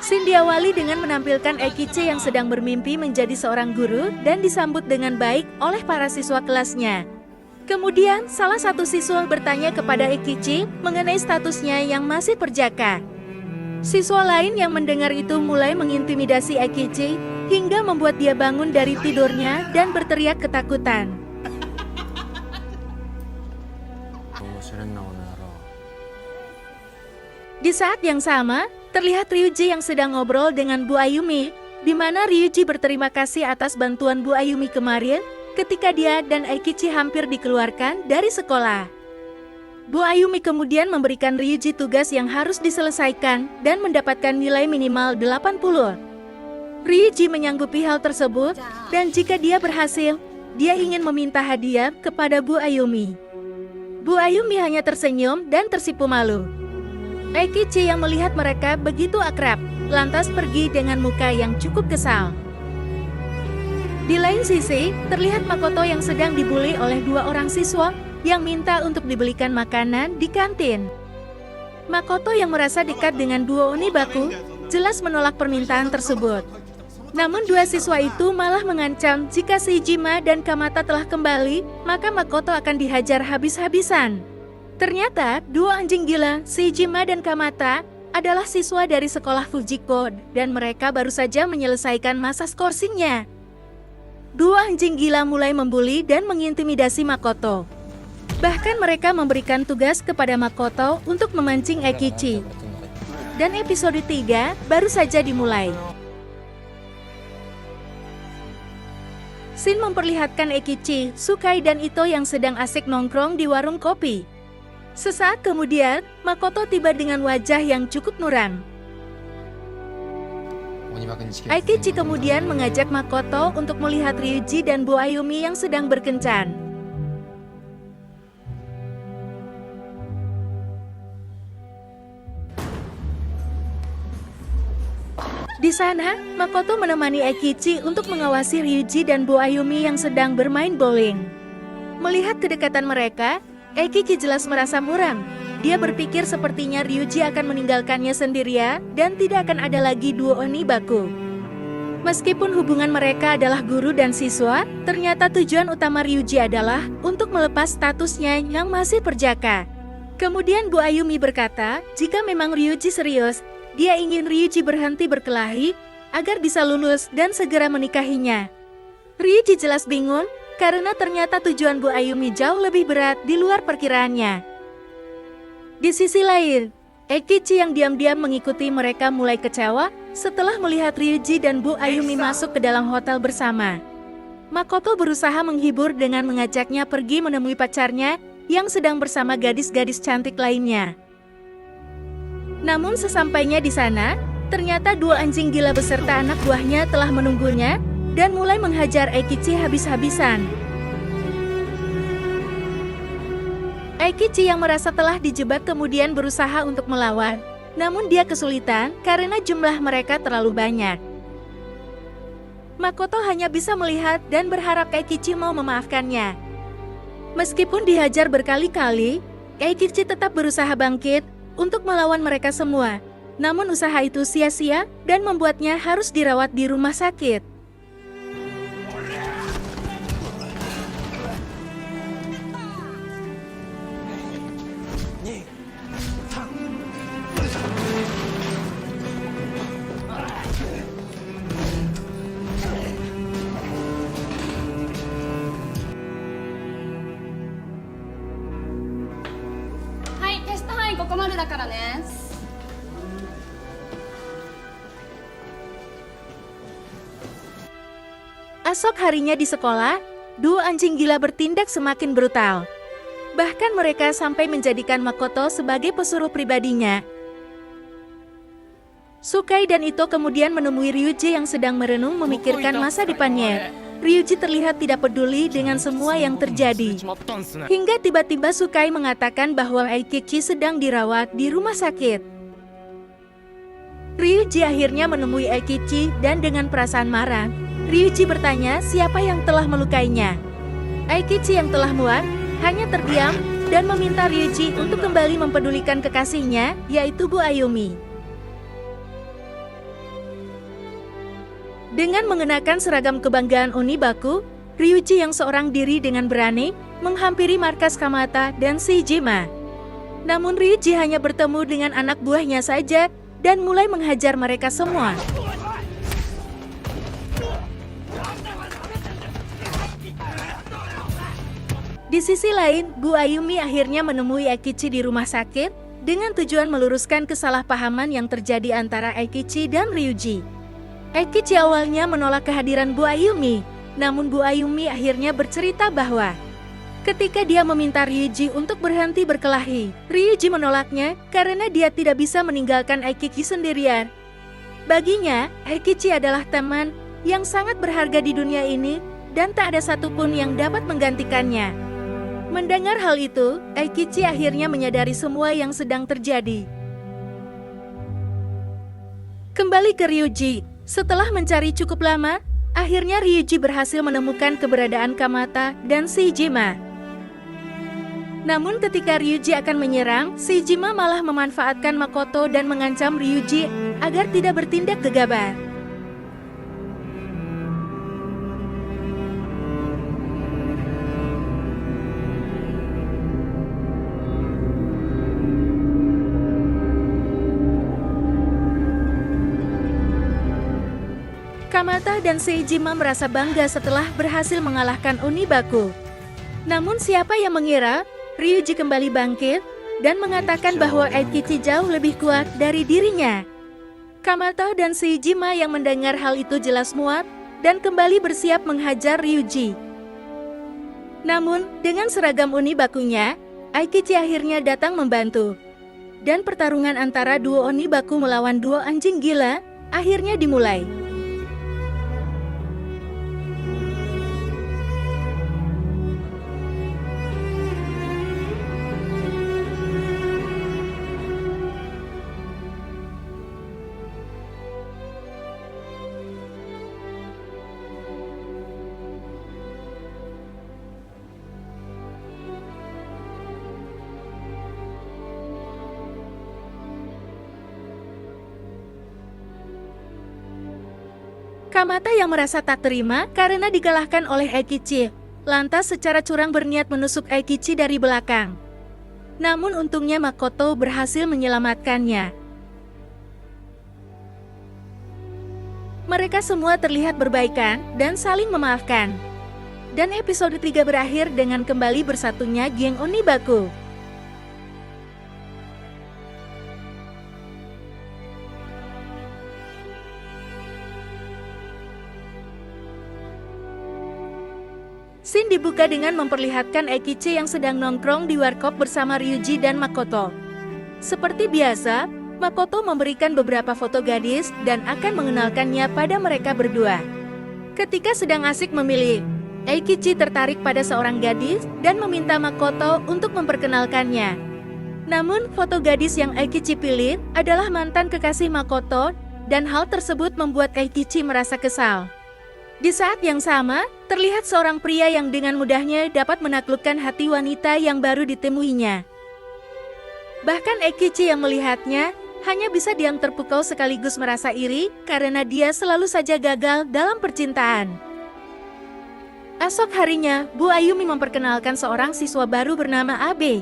Scene diawali dengan menampilkan Eikichi yang sedang bermimpi menjadi seorang guru dan disambut dengan baik oleh para siswa kelasnya. Kemudian, salah satu siswa bertanya kepada Eikichi mengenai statusnya yang masih perjaka. Siswa lain yang mendengar itu mulai mengintimidasi Eikichi hingga membuat dia bangun dari tidurnya dan berteriak ketakutan. Di saat yang sama, terlihat Ryuji yang sedang ngobrol dengan Bu Ayumi, di mana Ryuji berterima kasih atas bantuan Bu Ayumi kemarin ketika dia dan Eikichi hampir dikeluarkan dari sekolah. Bu Ayumi kemudian memberikan Ryuji tugas yang harus diselesaikan dan mendapatkan nilai minimal 80. Ryuji menyanggupi hal tersebut, dan jika dia berhasil, dia ingin meminta hadiah kepada Bu Ayumi. Bu Ayumi hanya tersenyum dan tersipu malu. Eikichi yang melihat mereka begitu akrab, lantas pergi dengan muka yang cukup kesal. Di lain sisi, terlihat Makoto yang sedang dibully oleh dua orang siswa yang minta untuk dibelikan makanan di kantin. Makoto yang merasa dekat dengan duo Onibaku, jelas menolak permintaan tersebut. Namun dua siswa itu malah mengancam jika Seijima dan Kamata telah kembali, maka Makoto akan dihajar habis-habisan. Ternyata, dua anjing gila, Seijima dan Kamata, adalah siswa dari sekolah Fujiko dan mereka baru saja menyelesaikan masa skorsingnya. Dua anjing gila mulai membuli dan mengintimidasi Makoto. Bahkan mereka memberikan tugas kepada Makoto untuk memancing Eikichi. Dan episode 3 baru saja dimulai. Scene memperlihatkan Eikichi, Sukai dan Ito yang sedang asik nongkrong di warung kopi. Sesaat kemudian, Makoto tiba dengan wajah yang cukup muram. Eikichi kemudian mengajak Makoto untuk melihat Ryuji dan Bu Ayumi yang sedang berkencan. Di sana, Makoto menemani Eikichi untuk mengawasi Ryuji dan Bu Ayumi yang sedang bermain bowling. Melihat kedekatan mereka, Eikichi jelas merasa muram. Dia berpikir sepertinya Ryuji akan meninggalkannya sendirian dan tidak akan ada lagi duo Onibaku. Meskipun hubungan mereka adalah guru dan siswa, ternyata tujuan utama Ryuji adalah untuk melepas statusnya yang masih perjaka. Kemudian Bu Ayumi berkata, jika memang Ryuji serius, dia ingin Ryuji berhenti berkelahi agar bisa lulus dan segera menikahinya. Ryuji jelas bingung karena ternyata tujuan Bu Ayumi jauh lebih berat di luar perkiraannya. Di sisi lain, Eikichi yang diam-diam mengikuti mereka mulai kecewa setelah melihat Ryuji dan Bu Ayumi masuk ke dalam hotel bersama. Makoto berusaha menghibur dengan mengajaknya pergi menemui pacarnya yang sedang bersama gadis-gadis cantik lainnya. Namun sesampainya di sana, ternyata dua anjing gila beserta anak buahnya telah menunggunya dan mulai menghajar Eikichi habis-habisan. Eikichi yang merasa telah dijebak kemudian berusaha untuk melawan, namun dia kesulitan karena jumlah mereka terlalu banyak. Makoto hanya bisa melihat dan berharap Eikichi mau memaafkannya. Meskipun dihajar berkali-kali, Eikichi tetap berusaha bangkit untuk melawan mereka semua. Namun usaha itu sia-sia dan membuatnya harus dirawat di rumah sakit. Hai, テスト範囲ここまでだからね。Esok harinya di sekolah, dua anjing gila bertindak semakin brutal. Bahkan mereka sampai menjadikan Makoto sebagai pesuruh pribadinya. Sukai dan Ito kemudian menemui Ryuji yang sedang merenung memikirkan masa depannya. Ryuji terlihat tidak peduli dengan semua yang terjadi. Hingga tiba-tiba Sukai mengatakan bahwa Eikichi sedang dirawat di rumah sakit. Ryuji akhirnya menemui Eikichi dan dengan perasaan marah, Ryuji bertanya siapa yang telah melukainya. Eikichi yang telah muak hanya terdiam dan meminta Ryuji untuk kembali mempedulikan kekasihnya, yaitu Bu Ayumi. Dengan mengenakan seragam kebanggaan Onibaku, Ryuji yang seorang diri dengan berani menghampiri markas Kamata dan Seijima. Namun Ryuji hanya bertemu dengan anak buahnya saja dan mulai menghajar mereka semua. Di sisi lain, Bu Ayumi akhirnya menemui Eikichi di rumah sakit dengan tujuan meluruskan kesalahpahaman yang terjadi antara Eikichi dan Ryuji. Eikichi awalnya menolak kehadiran Bu Ayumi, namun Bu Ayumi akhirnya bercerita bahwa ketika dia meminta Ryuji untuk berhenti berkelahi, Ryuji menolaknya karena dia tidak bisa meninggalkan Eikichi sendirian. Baginya, Eikichi adalah teman yang sangat berharga di dunia ini dan tak ada satupun yang dapat menggantikannya. Mendengar hal itu, Eikichi akhirnya menyadari semua yang sedang terjadi. Kembali ke Ryuji, setelah mencari cukup lama, akhirnya Ryuji berhasil menemukan keberadaan Kamata dan Seijima. Namun ketika Ryuji akan menyerang, Seijima malah memanfaatkan Makoto dan mengancam Ryuji agar tidak bertindak gegabah. Kamata dan Seijima merasa bangga setelah berhasil mengalahkan Onibaku. Namun siapa yang mengira Ryuji kembali bangkit dan mengatakan bahwa Eikichi jauh lebih kuat dari dirinya. Kamata dan Seijima yang mendengar hal itu jelas muak dan kembali bersiap menghajar Ryuji. Namun dengan seragam Onibakunya, Eikichi akhirnya datang membantu. Dan pertarungan antara duo Onibaku melawan duo anjing gila akhirnya dimulai. Kamata yang merasa tak terima karena dikalahkan oleh Eikichi, lantas secara curang berniat menusuk Eikichi dari belakang. Namun untungnya Makoto berhasil menyelamatkannya. Mereka semua terlihat berbaikan dan saling memaafkan. Dan episode 3 berakhir dengan kembali bersatunya geng Onibaku. Scene dibuka dengan memperlihatkan Eikichi yang sedang nongkrong di warkop bersama Ryuji dan Makoto. Seperti biasa, Makoto memberikan beberapa foto gadis dan akan mengenalkannya pada mereka berdua. Ketika sedang asik memilih, Eikichi tertarik pada seorang gadis dan meminta Makoto untuk memperkenalkannya. Namun, foto gadis yang Eikichi pilih adalah mantan kekasih Makoto dan hal tersebut membuat Eikichi merasa kesal. Di saat yang sama, terlihat seorang pria yang dengan mudahnya dapat menaklukkan hati wanita yang baru ditemuinya. Bahkan Eikichi yang melihatnya hanya bisa diam terpukau sekaligus merasa iri karena dia selalu saja gagal dalam percintaan. Esok harinya, Bu Ayumi memperkenalkan seorang siswa baru bernama Abe.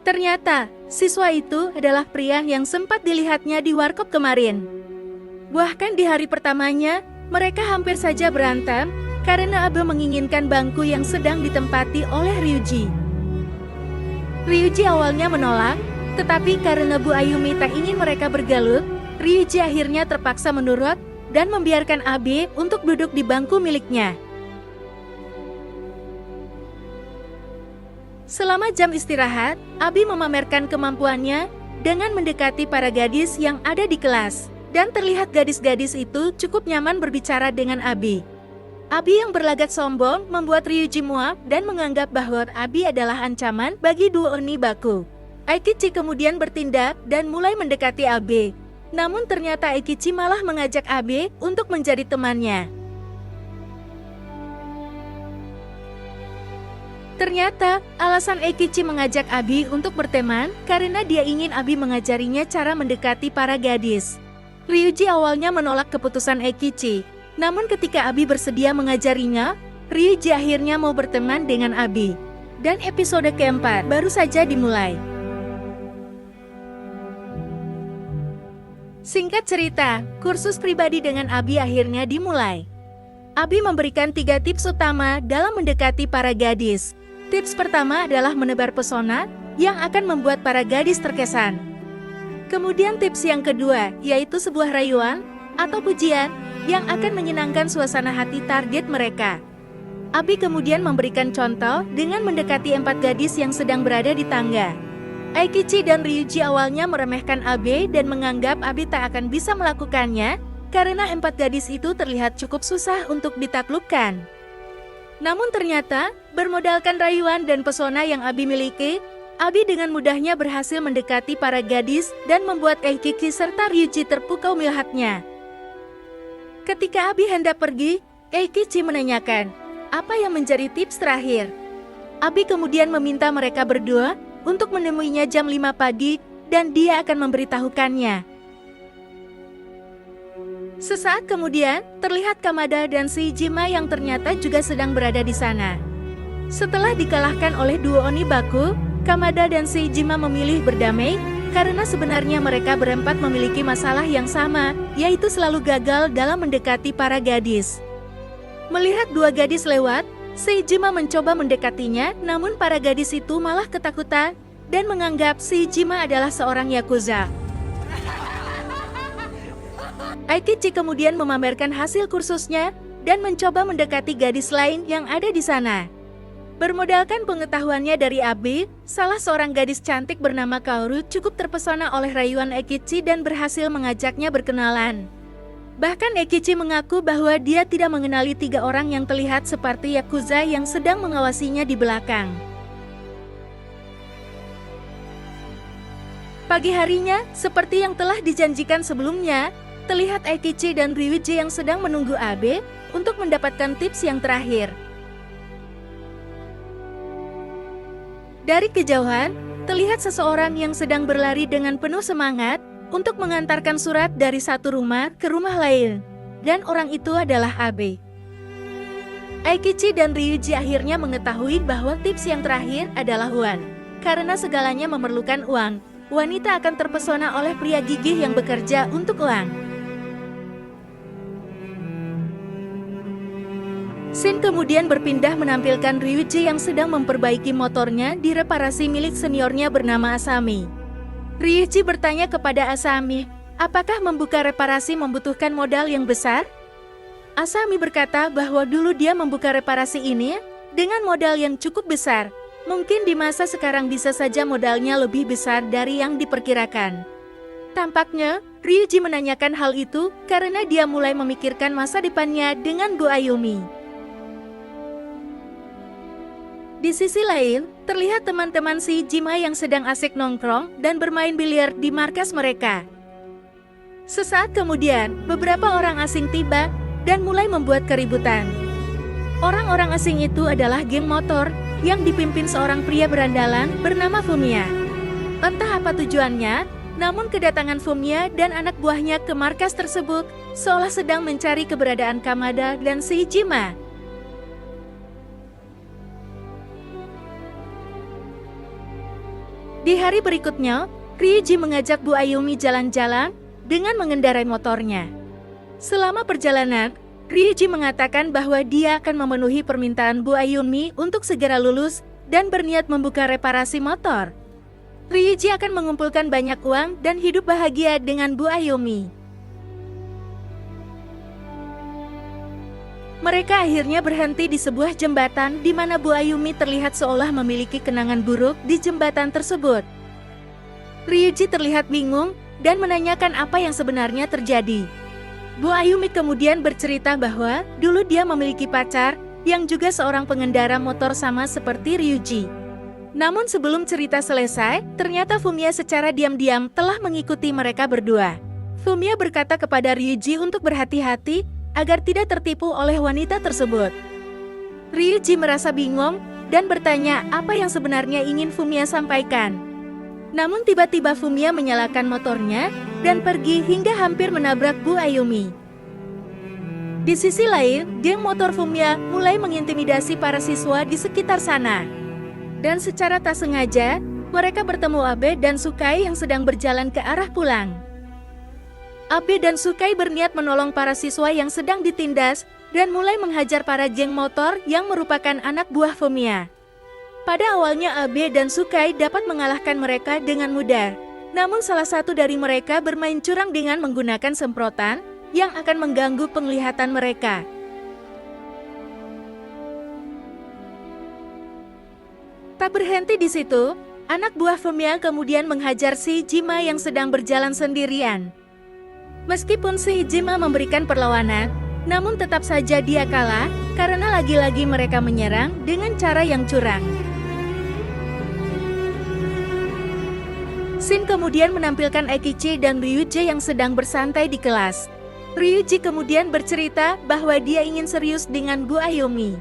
Ternyata, siswa itu adalah pria yang sempat dilihatnya di warkop kemarin. Bahkan di hari pertamanya, mereka hampir saja berantem karena Abe menginginkan bangku yang sedang ditempati oleh Ryuji. Ryuji awalnya menolak, tetapi karena Bu Ayumi tak ingin mereka bergalut, Ryuji akhirnya terpaksa menurut dan membiarkan Abe untuk duduk di bangku miliknya. Selama jam istirahat, Abi memamerkan kemampuannya dengan mendekati para gadis yang ada di kelas. Dan terlihat gadis-gadis itu cukup nyaman berbicara dengan Abi. Abi yang berlagak sombong membuat Ryuji muak dan menganggap bahwa Abi adalah ancaman bagi duo Onibaku. Eikichi kemudian bertindak dan mulai mendekati Abe. Namun ternyata Eikichi malah mengajak Abe untuk menjadi temannya. Ternyata alasan Eikichi mengajak Abi untuk berteman karena dia ingin Abi mengajarinya cara mendekati para gadis. Ryuji awalnya menolak keputusan Eikichi, Namun ketika Abi bersedia mengajarinya, Ryuji akhirnya mau berteman dengan Abi. Dan episode keempat baru saja dimulai. Singkat cerita, kursus pribadi dengan Abi akhirnya dimulai. Abi memberikan 3 tips utama dalam mendekati para gadis. Tips pertama adalah menebar pesona yang akan membuat para gadis terkesan. Kemudian tips yang kedua yaitu sebuah rayuan atau pujian yang akan menyenangkan suasana hati target mereka. Abi kemudian memberikan contoh dengan mendekati 4 gadis yang sedang berada di tangga. Aikichi dan Ryuji awalnya meremehkan Abe dan menganggap Abi tak akan bisa melakukannya karena 4 gadis itu terlihat cukup susah untuk ditaklukkan. Namun ternyata, bermodalkan rayuan dan pesona yang Abi miliki, Abi dengan mudahnya berhasil mendekati para gadis dan membuat Aikichi serta Ryuji terpukau melihatnya. Ketika Abi hendak pergi, Aikichi menanyakan, apa yang menjadi tips terakhir? Abi kemudian meminta mereka berdua untuk menemuinya jam 5 pagi dan dia akan memberitahukannya. Sesaat kemudian, terlihat Kamada dan Seijima yang ternyata juga sedang berada di sana. Setelah dikalahkan oleh duo Onibaku, Kamada dan Seijima memilih berdamai karena sebenarnya mereka berempat memiliki masalah yang sama, yaitu selalu gagal dalam mendekati para gadis. Melihat 2 gadis lewat, Seijima mencoba mendekatinya, namun para gadis itu malah ketakutan dan menganggap Seijima adalah seorang yakuza. Aikichi kemudian memamerkan hasil kursusnya dan mencoba mendekati gadis lain yang ada di sana. Bermodalkan pengetahuannya dari Abi, salah seorang gadis cantik bernama Kaoru cukup terpesona oleh rayuan Aikichi dan berhasil mengajaknya berkenalan. Bahkan Aikichi mengaku bahwa dia tidak mengenali 3 orang yang terlihat seperti yakuza yang sedang mengawasinya di belakang. Pagi harinya, seperti yang telah dijanjikan sebelumnya, terlihat Aikichi dan Ryuji yang sedang menunggu Abe untuk mendapatkan tips yang terakhir. Dari kejauhan, terlihat seseorang yang sedang berlari dengan penuh semangat untuk mengantarkan surat dari satu rumah ke rumah lain. Dan orang itu adalah Abe. Aikichi dan Ryuji akhirnya mengetahui bahwa tips yang terakhir adalah uang. Karena segalanya memerlukan uang, wanita akan terpesona oleh pria gigih yang bekerja untuk uang. Scene kemudian berpindah menampilkan Ryuji yang sedang memperbaiki motornya di reparasi milik seniornya bernama Asami. Ryuji bertanya kepada Asami, apakah membuka reparasi membutuhkan modal yang besar? Asami berkata bahwa dulu dia membuka reparasi ini dengan modal yang cukup besar. Mungkin di masa sekarang bisa saja modalnya lebih besar dari yang diperkirakan. Tampaknya, Ryuji menanyakan hal itu karena dia mulai memikirkan masa depannya dengan Bu Ayumi. Di sisi lain, terlihat teman-teman Seijima yang sedang asik nongkrong dan bermain biliar di markas mereka. Sesaat kemudian, beberapa orang asing tiba dan mulai membuat keributan. Orang-orang asing itu adalah geng motor yang dipimpin seorang pria berandalan bernama Fumiya. Entah apa tujuannya, namun kedatangan Fumiya dan anak buahnya ke markas tersebut seolah sedang mencari keberadaan Kamada dan Seijima. Di hari berikutnya, Ryuji mengajak Bu Ayumi jalan-jalan dengan mengendarai motornya. Selama perjalanan, Ryuji mengatakan bahwa dia akan memenuhi permintaan Bu Ayumi untuk segera lulus dan berniat membuka reparasi motor. Ryuji akan mengumpulkan banyak uang dan hidup bahagia dengan Bu Ayumi. Mereka akhirnya berhenti di sebuah jembatan di mana Bu Ayumi terlihat seolah memiliki kenangan buruk di jembatan tersebut. Ryuji terlihat bingung dan menanyakan apa yang sebenarnya terjadi. Bu Ayumi kemudian bercerita bahwa dulu dia memiliki pacar yang juga seorang pengendara motor sama seperti Ryuji. Namun sebelum cerita selesai, ternyata Fumiya secara diam-diam telah mengikuti mereka berdua. Fumiya berkata kepada Ryuji untuk berhati-hati agar tidak tertipu oleh wanita tersebut. Ryuji merasa bingung dan bertanya apa yang sebenarnya ingin Fumiya sampaikan. Namun tiba-tiba Fumiya menyalakan motornya dan pergi hingga hampir menabrak Bu Ayumi. Di sisi lain, geng motor Fumiya mulai mengintimidasi para siswa di sekitar sana. Dan secara tak sengaja, mereka bertemu Abe dan Sukai yang sedang berjalan ke arah pulang. Abe dan Sukai berniat menolong para siswa yang sedang ditindas dan mulai menghajar para geng motor yang merupakan anak buah Fumiya. Pada awalnya Abe dan Sukai dapat mengalahkan mereka dengan mudah. Namun salah satu dari mereka bermain curang dengan menggunakan semprotan yang akan mengganggu penglihatan mereka. Tak berhenti di situ, anak buah Fumiya kemudian menghajar si Jima yang sedang berjalan sendirian. Meskipun si Jima memberikan perlawanan, namun tetap saja dia kalah karena lagi-lagi mereka menyerang dengan cara yang curang. Shin kemudian menampilkan Eikichi dan Ryuji yang sedang bersantai di kelas. Ryuji kemudian bercerita bahwa dia ingin serius dengan Bu Ayumi.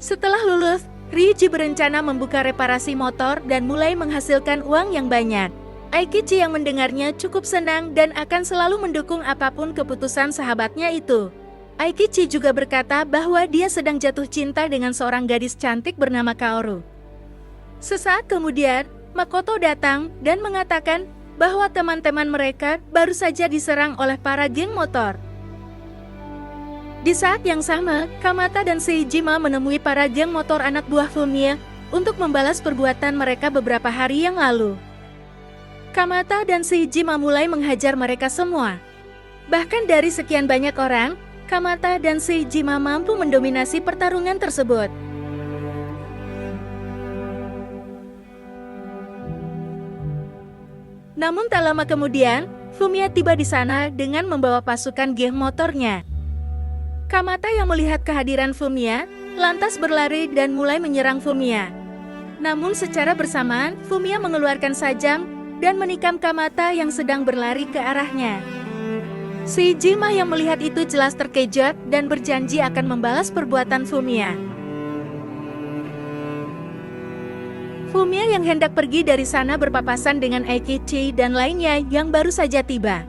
Setelah lulus, Ryuji berencana membuka reparasi motor dan mulai menghasilkan uang yang banyak. Eikichi yang mendengarnya cukup senang dan akan selalu mendukung apapun keputusan sahabatnya itu. Eikichi juga berkata bahwa dia sedang jatuh cinta dengan seorang gadis cantik bernama Kaoru. Sesaat kemudian, Makoto datang dan mengatakan bahwa teman-teman mereka baru saja diserang oleh para geng motor. Di saat yang sama, Kamata dan Seijima menemui para geng motor anak buah Fumiya untuk membalas perbuatan mereka beberapa hari yang lalu. Kamata dan Seijima mulai menghajar mereka semua. Bahkan dari sekian banyak orang, Kamata dan Seijima mampu mendominasi pertarungan tersebut. Namun tak lama kemudian, Fumiya tiba di sana dengan membawa pasukan geng motornya. Kamata yang melihat kehadiran Fumiya, lantas berlari dan mulai menyerang Fumiya. Namun secara bersamaan, Fumiya mengeluarkan sajam dan menikam Kamata yang sedang berlari ke arahnya. Si Jima yang melihat itu jelas terkejut dan berjanji akan membalas perbuatan Fumiya. Fumiya yang hendak pergi dari sana berpapasan dengan Eikichi dan lainnya yang baru saja tiba.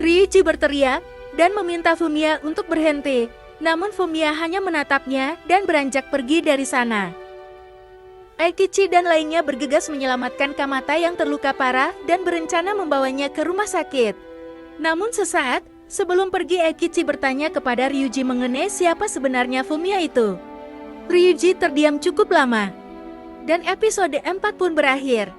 Ryuji berteriak dan meminta Fumiya untuk berhenti, namun Fumiya hanya menatapnya dan beranjak pergi dari sana. Eikichi dan lainnya bergegas menyelamatkan Kamata yang terluka parah dan berencana membawanya ke rumah sakit. Namun sesaat sebelum pergi, Eikichi bertanya kepada Ryuji mengenai siapa sebenarnya Fumiya itu. Ryuji terdiam cukup lama. Dan episode 4 pun berakhir.